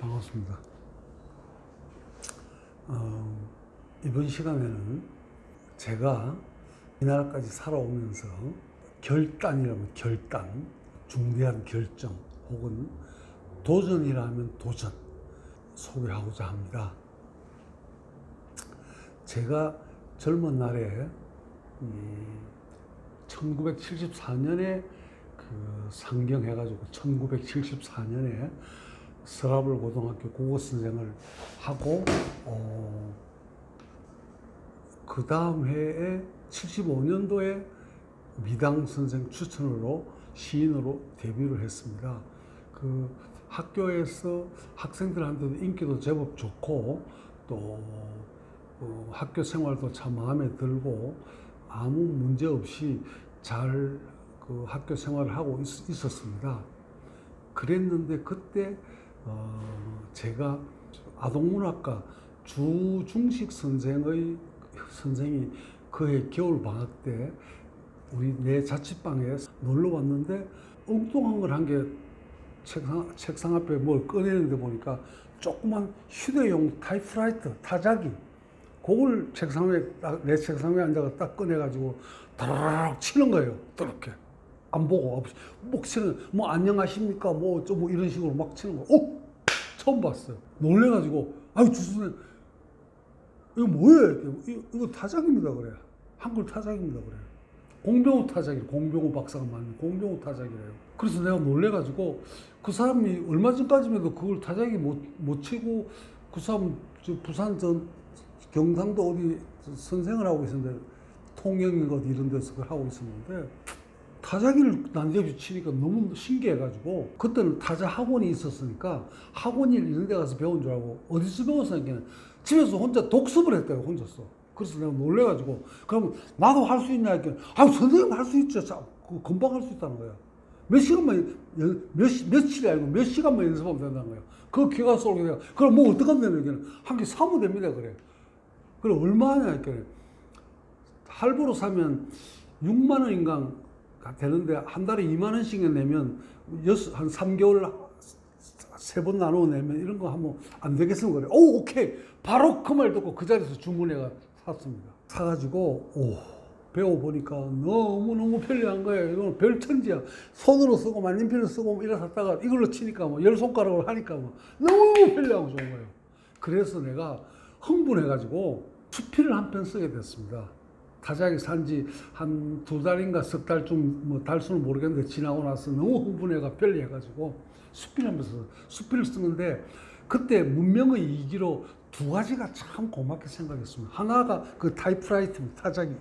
반갑습니다. 이번 시간에는 제가 이 나라까지 살아오면서 결단이라면 결단, 중대한 결정 혹은 도전이라면 도전 소개하고자 합니다. 제가 젊은 날에 1974년에 상경해가지고 1974년에 서라벌 고등학교 국어선생을 하고 그 다음 해에 75년도에 미당 선생 추천으로 시인으로 데뷔를 했습니다. 그 학교에서 학생들한테도 인기도 제법 좋고 또 학교 생활도 참 마음에 들고 아무 문제 없이 잘 그 학교 생활을 하고 있었습니다. 그랬는데 그때 제가 아동문학과 주중식 선생이 그해 겨울 방학 때 우리 내 자취방에 놀러 왔는데 엉뚱한 걸 한 게 책상 앞에 뭘 꺼내는데 보니까 조그만 휴대용 타이프라이터 타자기 그걸 내 책상 위에 앉아서 딱 꺼내가지고 다라락 치는 거예요. 그렇게 안 보고 목 치는 뭐 안녕하십니까 뭐 이런 식으로 막 치는 거. 처음 봤어요. 놀래가지고 아유 주선생 이거 뭐예요? 이거 타작입니다 그래. 한글 타작입니다 그래. 공병호 타작이래. 공병호 박사가 만든 공병호 타작이래요. 그래서 내가 놀래가지고 그 사람이 얼마 전까지만 해도 그걸 타작이 못 치고 그 사람 부산 경상도 어디 선생을 하고 있었는데 통영인가 이런 데서 그걸 하고 있었는데 타자기를 난데없이 치니까 너무 신기해가지고 그때는 타자 학원이 있었으니까 학원일 이런 데 가서 배운 줄 알고 어디서 배웠으니까 집에서 혼자 독습을 했대요. 혼자서. 그래서 내가 놀래가지고 그러면 나도 할 수 있냐 했더니 선생님 할 수 있죠. 금방 할 수 있다는 거야. 몇 시간만 며칠이 아니고 몇 시간만 연습하면 된다는 거야. 그거 기가 쏠게 내가 그럼 뭐 어떡하면 되냐 한 개 사면 됩니다 그래. 그래 얼마 하냐 했더니 할부로 사면 6만 원인가 되는데 한 달에 2만 원씩 내면 한 3개월 3번 나누어 내면 이런 거 하면 안 되겠으면 그래. 오케이. 바로 그 말 듣고 그 자리에서 주문해가 샀습니다. 사가지고 배워보니까 너무너무 편리한 거예요. 이거는 별천지야. 손으로 쓰고 만년필로 쓰고 이래 샀다가 이걸로 치니까 뭐 10손가락으로 하니까 뭐 너무 편리하고 좋은 거예요. 그래서 내가 흥분해가지고 수필을 한 편 쓰게 됐습니다. 타작이 산지 한 2달인가 석 달쯤 뭐 달수는 모르겠는데 지나고 나서 너무 흥분해가 편리해가지고 수필하면서 수필을 쓰는데 그때 문명의 이기로 두 가지가 참 고맙게 생각했습니다. 하나가 그 타이프라이터 타작이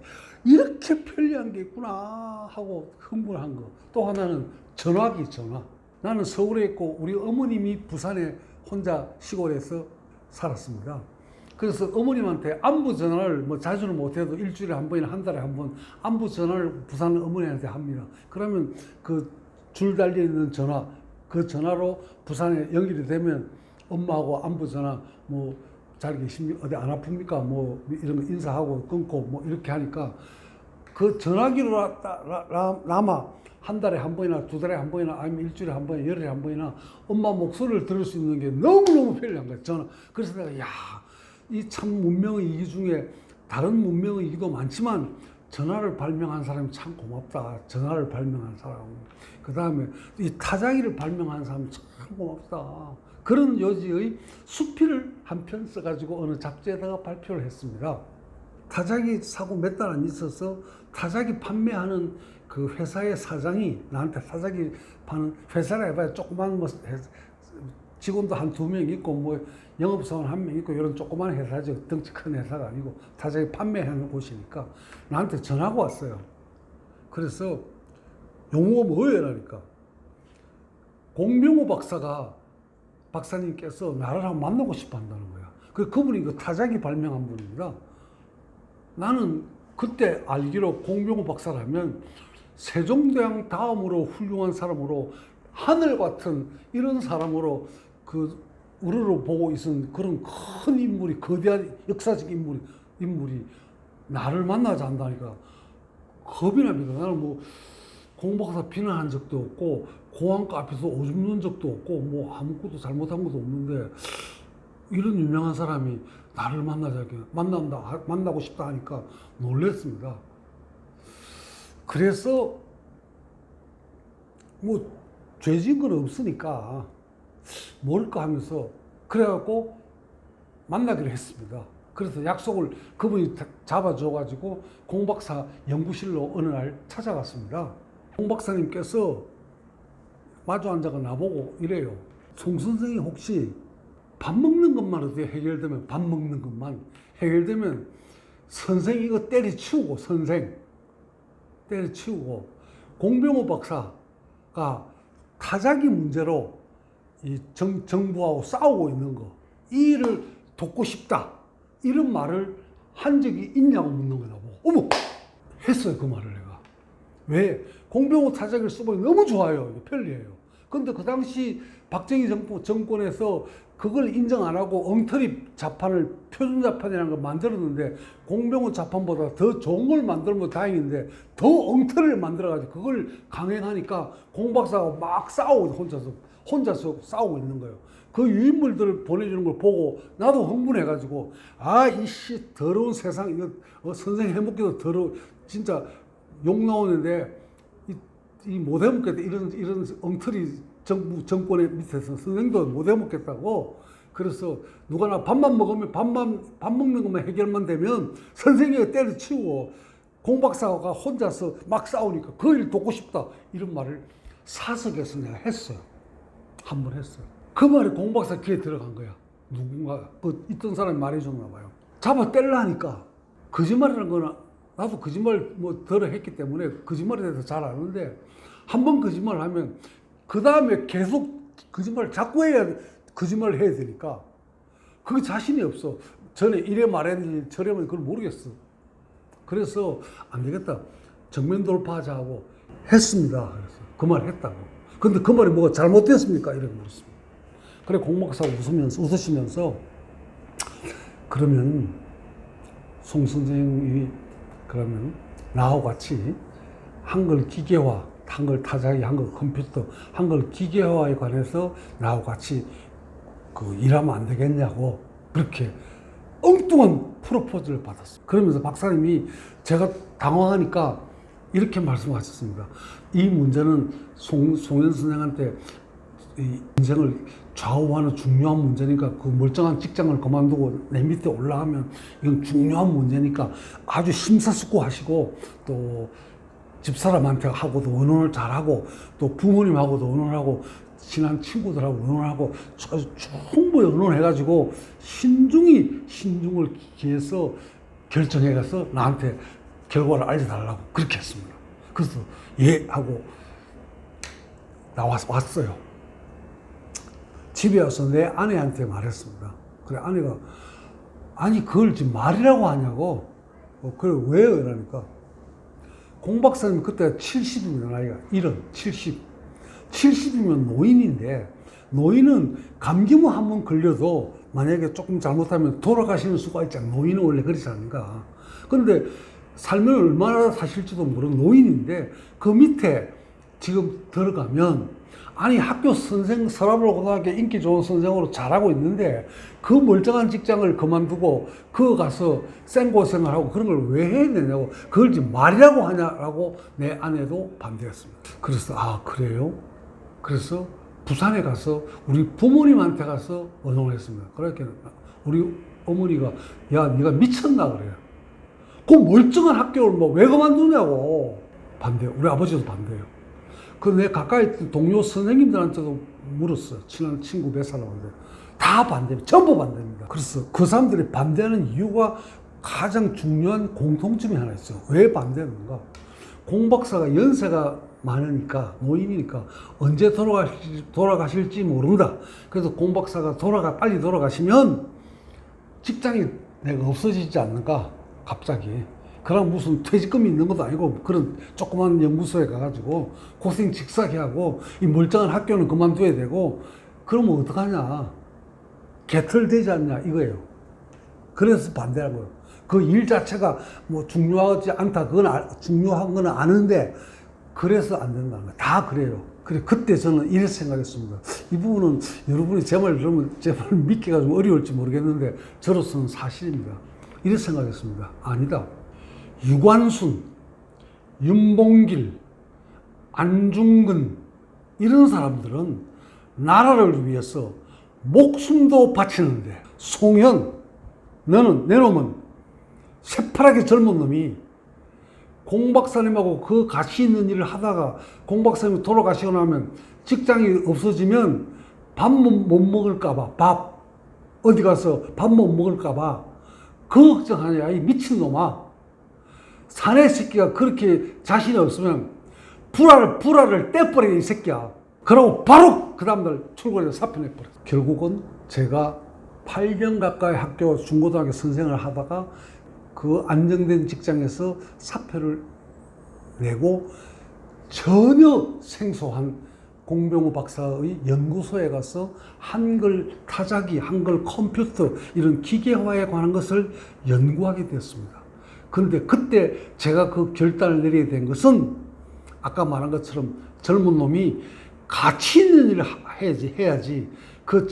이렇게 편리한 게 있구나 하고 흥분한 거. 또 하나는 전화기 전화. 나는 서울에 있고 우리 어머님이 부산에 혼자 시골에서 살았습니다. 그래서 어머님한테 안부 전화를 뭐 자주는 못해도 일주일에 한 번이나 한 달에 한 번 안부 전화를 부산 어머니한테 합니다. 그러면 그 줄 달려 있는 전화, 그 전화로 부산에 연결이 되면 엄마하고 안부 전화 뭐 잘 계십니까? 어디 안 아픕니까? 뭐 이런 거 인사하고 끊고 뭐 이렇게 하니까 그 전화기로 남아 한 달에 한 번이나 2달에 한 번이나 아니면 일주일에 한 번이나 열흘에 한 번이나 엄마 목소리를 들을 수 있는 게 너무너무 편리한 거예요. 전화. 그래서 내가 이 참 문명의 이기 중에 다른 문명의 이기도 많지만 전화를 발명한 사람이 참 고맙다. 전화를 발명한 사람. 그 다음에 이 타자기를 발명한 사람 참 고맙다. 그런 요지의 수필을 한 편 써가지고 어느 잡지에다가 발표를 했습니다. 타자기 사고 몇 달 안 있어서 타자기 판매하는 그 회사의 사장이 나한테 타자기 파는 회사라 해봐야 조그만 뭐 직원도 한 2명 있고 뭐 영업사원 1명 있고 이런 조그만 회사죠. 덩치 큰 회사가 아니고 타자기 판매하는 곳이니까 나한테 전화가 왔어요. 그래서 용어가 뭐예요? 공병호 박사님께서 나를 한번 만나고 싶어 한다는 거야. 그분이 그 타자기 발명한 분입니다. 나는 그때 알기로 공병호 박사라면 세종대왕 다음으로 훌륭한 사람으로 하늘 같은 이런 사람으로 우러러 보고 있은 그런 큰 인물이 거대한 역사적 인물이 나를 만나자 한다니까 겁이 납니다. 나는 뭐 공박사 비난한 적도 없고 고항가 앞에서 오줌 누는 적도 없고 뭐 아무것도 잘못한 것도 없는데 이런 유명한 사람이 나를 만나고 싶다 하니까 놀랬습니다. 그래서 뭐 죄진 건 없으니까 뭘까 하면서 그래갖고 만나기로 했습니다. 그래서 약속을 그분이 잡아줘가지고 공박사 연구실로 어느 날 찾아갔습니다. 공박사님께서 마주 앉아가 나보고 이래요. 송 선생이 혹시 밥 먹는 것만 어떻게 해결되면 밥 먹는 것만 해결되면 선생 이거 때려치우고 때려치우고 공병호 박사가 타자기 문제로 이 정부하고 싸우고 있는 거 이 일을 돕고 싶다 이런 말을 한 적이 있냐고 묻는 거다 보고 어머 했어요. 그 말을 내가. 왜? 공병호 타자기를 쓰고 너무 좋아요. 편리해요. 근데 그 당시 박정희 정권에서 그걸 인정 안 하고 엉터리 자판을 표준 자판이라는 걸 만들었는데 공병호 자판보다 더 좋은 걸 만들면 다행인데 더 엉터리를 만들어가지고 그걸 강행하니까 공박사가 막 싸우고 혼자서 싸우고 있는 거예요. 그 유인물들을 보내주는 걸 보고 나도 흥분해가지고 아 이씨 더러운 세상 이거 선생 해먹기도 더러워 진짜 욕 나오는데 이 못 해먹겠다 이런 엉터리 정권의 밑에서 선생도 못 해먹겠다고. 그래서 누가 나 밥만 먹으면 밥 먹는 것만 해결만 되면 선생님이 때려치우고 공박사가 혼자서 막 싸우니까 그 일 돕고 싶다 이런 말을 사석에서 내가 했어요. 한 번 했어요. 그 말이 공박사 귀에 들어간 거야. 누군가 있던 사람이 말해줬나 봐요. 잡아 떼려니까 거짓말이라는 거는 나도 거짓말 뭐 덜어 했기 때문에 거짓말에 대해서 잘 아는데 한 번 거짓말을 하면 그 다음에 계속 거짓말을 자꾸 거짓말을 해야 되니까 그게 자신이 없어. 전에 이래 말했는지 저래 말했는지 그걸 모르겠어. 그래서 안 되겠다. 정면 돌파하자 하고 했습니다. 그래서 그 말 했다고. 근데 그 말이 뭐가 잘못됐습니까? 이렇게 물었습니다. 그래 공박사가 웃으시면서 그러면 송 선생이 그러면 나하고 같이 한글 기계화, 한글 타자기, 한글 컴퓨터, 한글 기계화에 관해서 나하고 같이 일하면 안 되겠냐고 그렇게 엉뚱한 프로포즈를 받았어요. 그러면서 박사님이 제가 당황하니까 이렇게 말씀하셨습니다. 이 문제는 송현 선생한테 이 인생을 좌우하는 중요한 문제니까 그 멀쩡한 직장을 그만두고 내 밑에 올라가면 이건 중요한 문제니까 아주 심사숙고하시고 또 집사람한테 하고도 의논을 잘하고 또 부모님하고도 의논하고 친한 친구들하고 의논하고 충분히 의논해가지고 신중을 기해서 결정해가서 나한테 결과를 알려달라고 그렇게 했습니다. 그래서 예 하고 왔어요. 집에 와서 내 아내한테 말했습니다. 그래 아내가 아니 그걸 지금 말이라고 하냐고. 그래 왜요? 이러니까 공 박사님 그때 70이면 나이가 70이면 노인인데 노인은 감기만 한 번 걸려도 만약에 조금 잘못하면 돌아가시는 수가 있잖아. 노인은 원래 그렇지 않은가. 그런데 살면 얼마나 사실지도 모르는 노인인데 그 밑에 지금 들어가면 아니 학교 선생 서라블 고등학교 인기 좋은 선생으로 잘하고 있는데 그 멀쩡한 직장을 그만두고 그 가서 생고생을 하고 그런 걸 왜 해야 되냐고 그걸 지금 말이라고 하냐라고 내 아내도 반대했습니다. 그래서 아 그래요? 그래서 부산에 가서 우리 부모님한테 가서 의논했습니다. 그렇게 우리 어머니가 야 네가 미쳤나 그래요. 그 멀쩡한 학교를 뭐 왜 그만두냐고 반대요. 우리 아버지도 반대요. 그 내 가까이 있던 동료 선생님들한테도 물었어요. 친한 친구 몇 사람한테. 다 반대입니다. 전부 반대입니다. 그래서 그 사람들이 반대하는 이유가 가장 중요한 공통점이 하나 있어요. 왜 반대하는가? 공 박사가 연세가 많으니까 노인이니까 언제 돌아가실지 모른다. 그래서 공 박사가 빨리 돌아가시면 직장이 내가 없어지지 않는가? 갑자기. 그럼 무슨 퇴직금이 있는 것도 아니고 그런 조그만 연구소에 가가지고 고생 직사게 하고 이 멀쩡한 학교는 그만둬야 되고 그러면 어떡하냐. 개털되지 않냐 이거예요. 그래서 반대한 거예요. 그 일 자체가 뭐 중요하지 않다. 그건 중요한 건 아는데 그래서 안 된다는 거예요. 다 그래요. 그래, 그때 저는 이렇게 생각했습니다. 이 부분은 여러분이 제 말 들으면 제 말 믿기가 좀 어려울지 모르겠는데 저로서는 사실입니다. 이렇게 생각했습니다. 아니다. 유관순, 윤봉길, 안중근 이런 사람들은 나라를 위해서 목숨도 바치는데 송현, 너는 내 놈은 새파랗게 젊은 놈이 공 박사님하고 그 가치 있는 일을 하다가 공 박사님이 돌아가시고 나면 직장이 없어지면 밥 못 먹을까봐, 밥 어디 가서 밥 못 먹을까봐 그 걱정하냐 이 미친놈아. 사내 새끼가 그렇게 자신이 없으면 불화를 떼버려 이 새끼야. 그러고 바로 그 다음날 출근해서 사표 내버려. 결국은 제가 8년 가까이 학교 중고등학교 선생을 하다가 그 안정된 직장에서 사표를 내고 전혀 생소한 공병호 박사의 연구소에 가서 한글 타자기, 한글 컴퓨터 이런 기계화에 관한 것을 연구하게 되었습니다. 그런데 그때 제가 그 결단을 내리게 된 것은 아까 말한 것처럼 젊은 놈이 가치 있는 일을 해야지. 그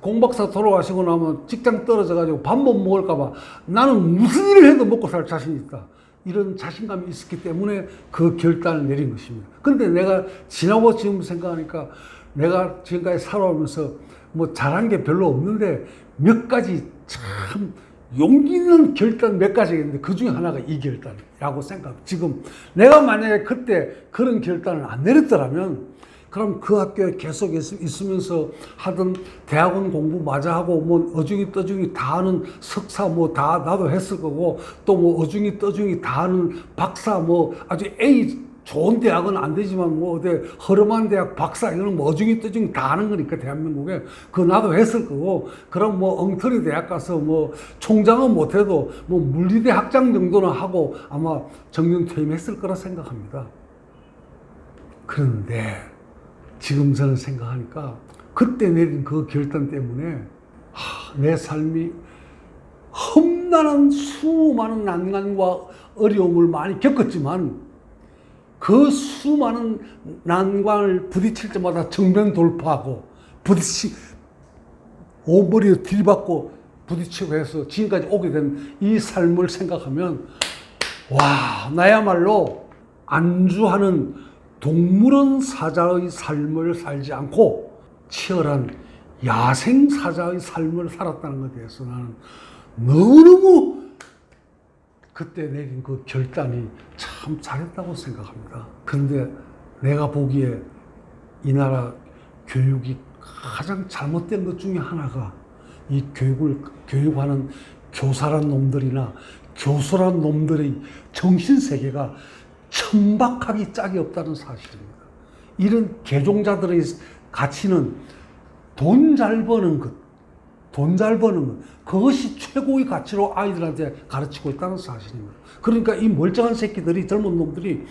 공박사 돌아가시고 나면 직장 떨어져가지고 밥 못 먹을까봐 나는 무슨 일을 해도 먹고 살 자신이 있다. 이런 자신감이 있었기 때문에 그 결단을 내린 것입니다. 근데 내가 지나고 지금 생각하니까 내가 지금까지 살아오면서 뭐 잘한 게 별로 없는데 몇 가지 참 용기 있는 결단 몇 가지가 있는데 그 중에 하나가 이 결단이라고 생각합니다. 지금 내가 만약에 그때 그런 결단을 안 내렸더라면 그럼 그 학교에 계속 있으면서 하던 대학원 공부 마저 하고 뭐 어중이 떠중이 다 하는 석사 뭐 다 나도 했을 거고 또 뭐 어중이 떠중이 다 하는 박사 뭐 아주 A 좋은 대학은 안 되지만 뭐 어디 허름한 대학 박사 이거는 뭐 어중이 떠중이 다 하는 거니까 대한민국에 그거 나도 했을 거고 그럼 뭐 엉터리 대학 가서 뭐 총장은 못해도 뭐 물리대 학장 정도는 하고 아마 정년 퇴임했을 거라 생각합니다. 그런데 지금 저는 생각하니까 그때 내린 그 결단 때문에 내 삶이 험난한 수많은 난관과 어려움을 많이 겪었지만 그 수많은 난관을 부딪힐 때마다 정면 돌파하고 오머리에 들이받고 부딪히고 해서 지금까지 오게 된 이 삶을 생각하면 와 나야말로 안주하는 동물원 사자의 삶을 살지 않고 치열한 야생 사자의 삶을 살았다는 것에 대해서 나는 너무너무 그때 내린 그 결단이 참 잘했다고 생각합니다. 그런데 내가 보기에 이 나라 교육이 가장 잘못된 것 중에 하나가 이 교육하는 교사란 놈들이나 교수란 놈들의 정신세계가 천박하기 짝이 없다는 사실입니다. 이런 개종자들의 가치는 돈 잘 버는 것, 그것이 최고의 가치로 아이들한테 가르치고 있다는 사실입니다. 그러니까 이 멀쩡한 새끼들이, 젊은 놈들이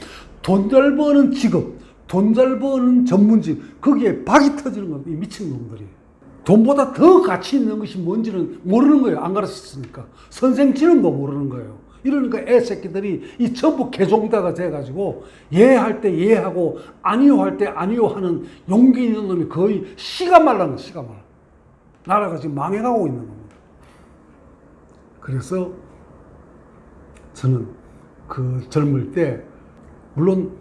돈 잘 버는 직업, 돈 잘 버는 전문직, 거기에 박이 터지는 겁니다. 이 미친 놈들이. 돈보다 더 가치 있는 것이 뭔지는 모르는 거예요. 안 가르쳤으니까. 선생 지름도 모르는 거예요. 이러니까 애 새끼들이 이 전부 개종자가 돼가지고 예할 때 예하고 아니요 할 때 아니요 하는 용기 있는 놈이 거의 씨가 말라는 거야. 씨가 말라. 나라가 지금 망해가고 있는 겁니다. 그래서 저는 그 젊을 때 물론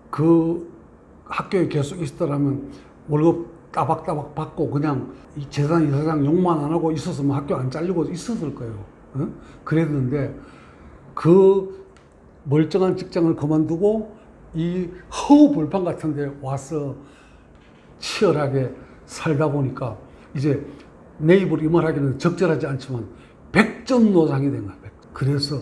그 학교에 계속 있었더라면 월급 따박따박 받고 그냥 재산 이사장 욕만 안 하고 있었으면 학교 안 잘리고 있었을 거예요. 어? 그랬는데 그 멀쩡한 직장을 그만두고 이 허우벌판 같은 데 와서 치열하게 살다 보니까 이제 내 입으로 이 말하기는 적절하지 않지만 백전노장이 된 거야. 그래서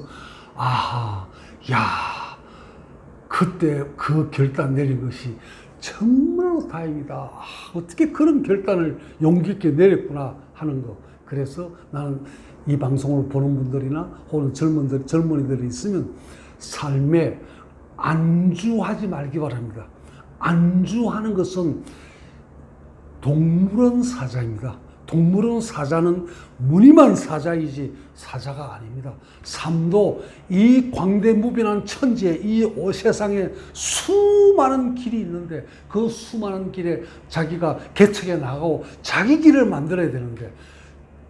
그때 그 결단 내린 것이 정말로 다행이다. 어떻게 그런 결단을 용기 있게 내렸구나 하는 거. 그래서 나는 이 방송을 보는 분들이나 혹은 젊은이들이 있으면 삶에 안주하지 말기 바랍니다. 안주하는 것은 동물원 사자입니다. 동물은 사자는 무늬만 사자이지 사자가 아닙니다. 삶도 이 광대무변한 천지에 이 세상에 수많은 길이 있는데 그 수많은 길에 자기가 개척해 나가고 자기 길을 만들어야 되는데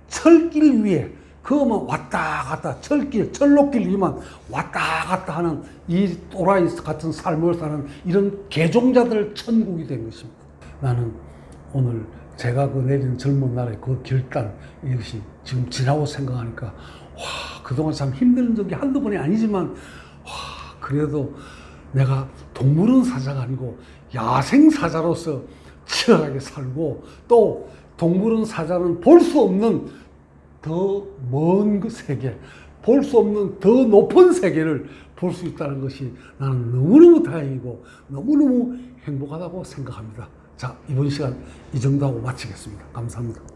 철길 위에 그만 왔다 갔다 철로길 위만 왔다 갔다 하는 이 또라이 같은 삶을 사는 이런 개종자들 천국이 된 것입니다. 나는 오늘 제가 그 내린 젊은 날의 그 결단 이것이 지금 지나고 생각하니까 와 그동안 참 힘든 적이 한두 번이 아니지만 와 그래도 내가 동물은 사자가 아니고 야생 사자로서 치열하게 살고 또 동물은 사자는 볼 수 없는 더 먼 그 세계, 볼 수 없는 더 높은 세계를 볼 수 있다는 것이 나는 너무너무 다행이고 너무너무 행복하다고 생각합니다. 자, 이번 시간 이 정도 하고 마치겠습니다. 감사합니다.